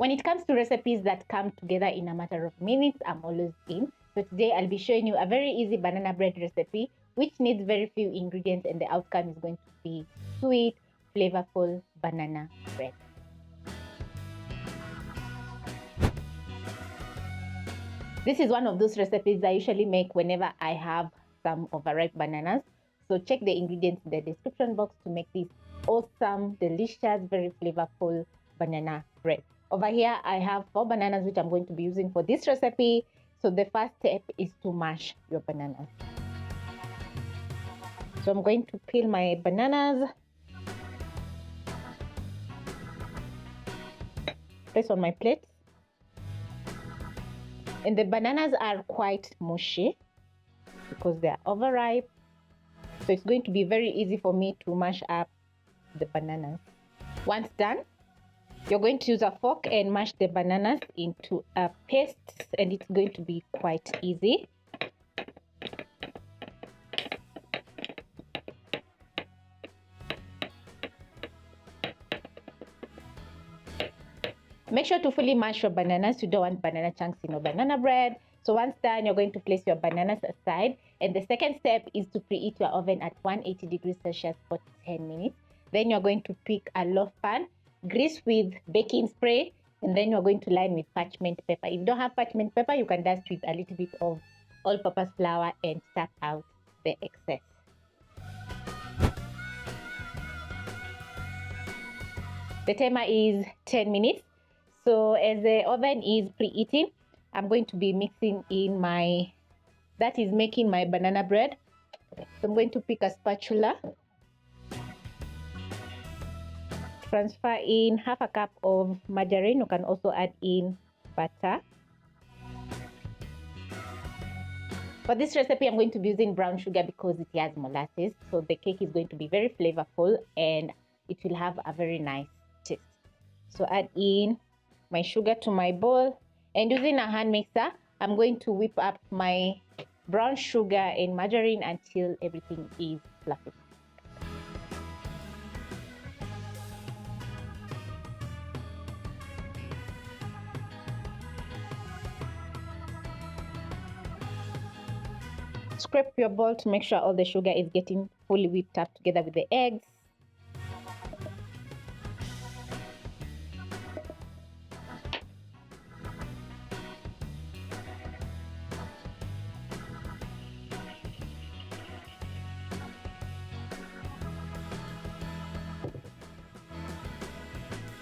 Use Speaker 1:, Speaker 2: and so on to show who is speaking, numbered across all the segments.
Speaker 1: When it comes to recipes that come together in a matter of minutes, I'm always in. So today I'll be showing you a very easy banana bread recipe which needs very few ingredients, and the outcome is going to be sweet, flavorful banana bread. This is one of those recipes I usually make whenever I have some overripe bananas. So check the ingredients in the description box to make this awesome, delicious, very flavorful banana bread. Over here, I have 4 bananas which I'm going to be using for this recipe. So the first step is to mash your bananas. So I'm going to peel my bananas, place on my plate. And the bananas are quite mushy because they are overripe. So it's going to be very easy for me to mash up the bananas. Once done, you're going to use a fork and mash the bananas into a paste, and it's going to be quite easy. Make sure to fully mash your bananas. You don't want banana chunks in your banana bread. So once done, you're going to place your bananas aside. And the second step is to preheat your oven at 180 degrees Celsius for 10 minutes. Then you're going to pick a loaf pan, grease with baking spray, and then you're going to line with parchment paper. If you don't have parchment paper, you can dust with a little bit of all-purpose flour and tap out the excess. The timer is 10 minutes. So as the oven is preheating, I'm going to be mixing in making my banana bread. So I'm going to pick a spatula, transfer in half a cup of margarine. You can also add in butter. For this recipe, I'm going to be using brown sugar because it has molasses. So the cake is going to be very flavorful and it will have a very nice taste. So add in my sugar to my bowl, and using a hand mixer, I'm going to whip up my brown sugar and margarine until everything is fluffy. Scrape your bowl to make sure all the sugar is getting fully whipped up together with the eggs.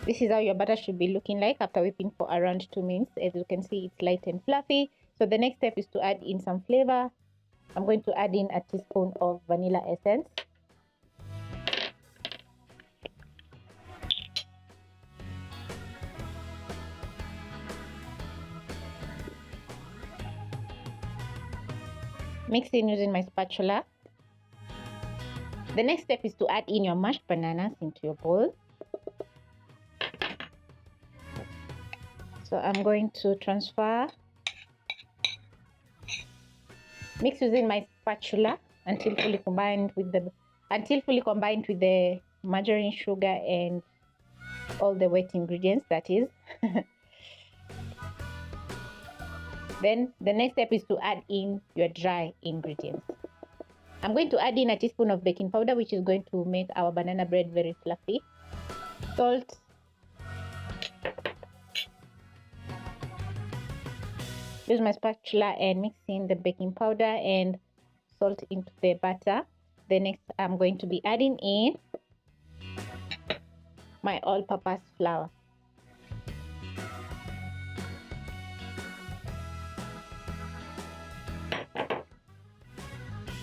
Speaker 1: This is how your butter should be looking like after whipping for around 2 minutes. As you can see, it's light and fluffy. So the next step is to add in some flavor. I'm going to add in a teaspoon of vanilla essence. Mix in using my spatula. The next step is to add in your mashed bananas into your bowl. So I'm going to transfer, mix using my spatula until fully combined with the margarine, sugar, and all the wet ingredients, that is. Then the next step is to add in your dry ingredients. I'm going to add in a teaspoon of baking powder, which is going to make our banana bread very fluffy. Salt. Use my spatula and mix in the baking powder and salt into the batter. The next, I'm going to be adding in my all-purpose flour.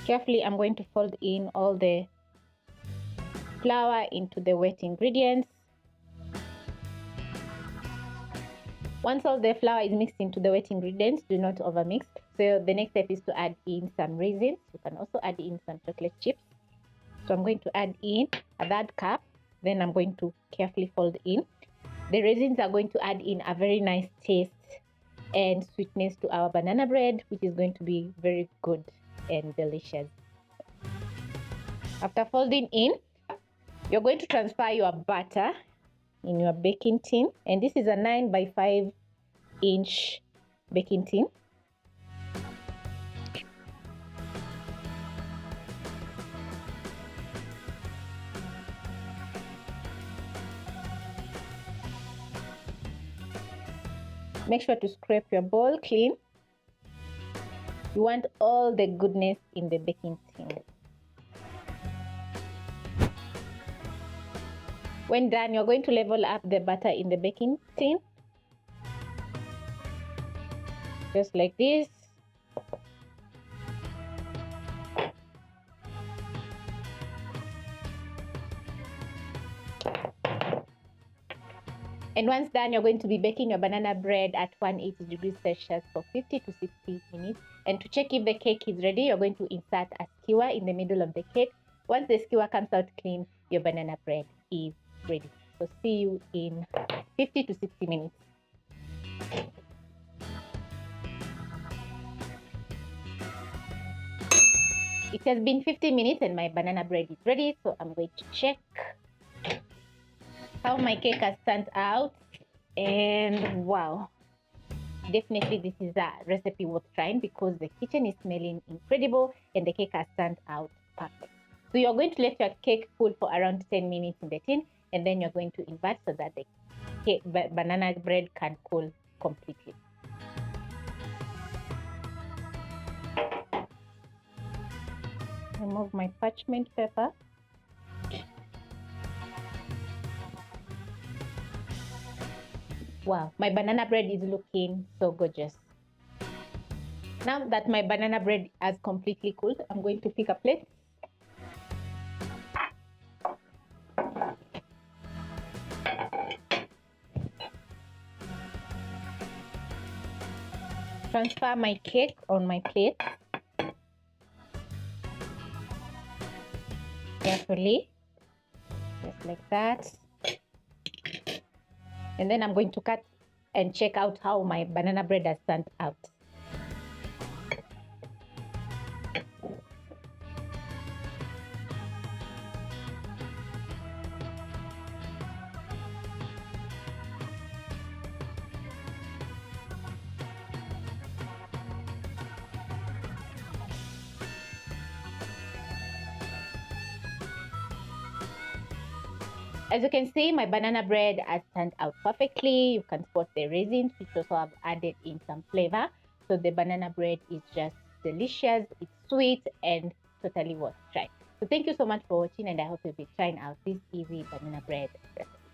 Speaker 1: Carefully, I'm going to fold in all the flour into the wet ingredients. Once all the flour is mixed into the wet ingredients, do not overmix. So the next step is to add in some raisins. You can also add in some chocolate chips. So I'm going to add in a third cup. Then I'm going to carefully fold in. The raisins are going to add in a very nice taste and sweetness to our banana bread, which is going to be very good and delicious. After folding in, you're going to transfer your butter in your baking tin, and this is a 9 by 5 inch baking tin. Make sure to scrape your bowl clean. You want all the goodness in the baking tin. When done, you're going to level up the butter in the baking tin, just like this. And once done, you're going to be baking your banana bread at 180 degrees Celsius for 50 to 60 minutes. And to check if the cake is ready, you're going to insert a skewer in the middle of the cake. Once the skewer comes out clean, your banana bread is ready. So see you in 50 to 60 minutes. It has been 50 minutes and my banana bread is ready. So I'm going to check how my cake has turned out. And wow, definitely this is a recipe worth trying because the kitchen is smelling incredible and the cake has turned out perfect. So you're going to let your cake cool for around 10 minutes in the tin, and then you're going to invert so that the cake, banana bread can cool completely. Remove my parchment paper. Wow, my banana bread is looking so gorgeous. Now that my banana bread has completely cooled, I'm going to pick a plate. Transfer my cake on my plate carefully, just like that. And then I'm going to cut and check out how my banana bread has turned out. As you can see, my banana bread has turned out perfectly. You can spot the raisins, which also have added in some flavor. So the banana bread is just delicious, it's sweet, and totally worth trying. So thank you so much for watching, and I hope you'll be trying out this easy banana bread recipe.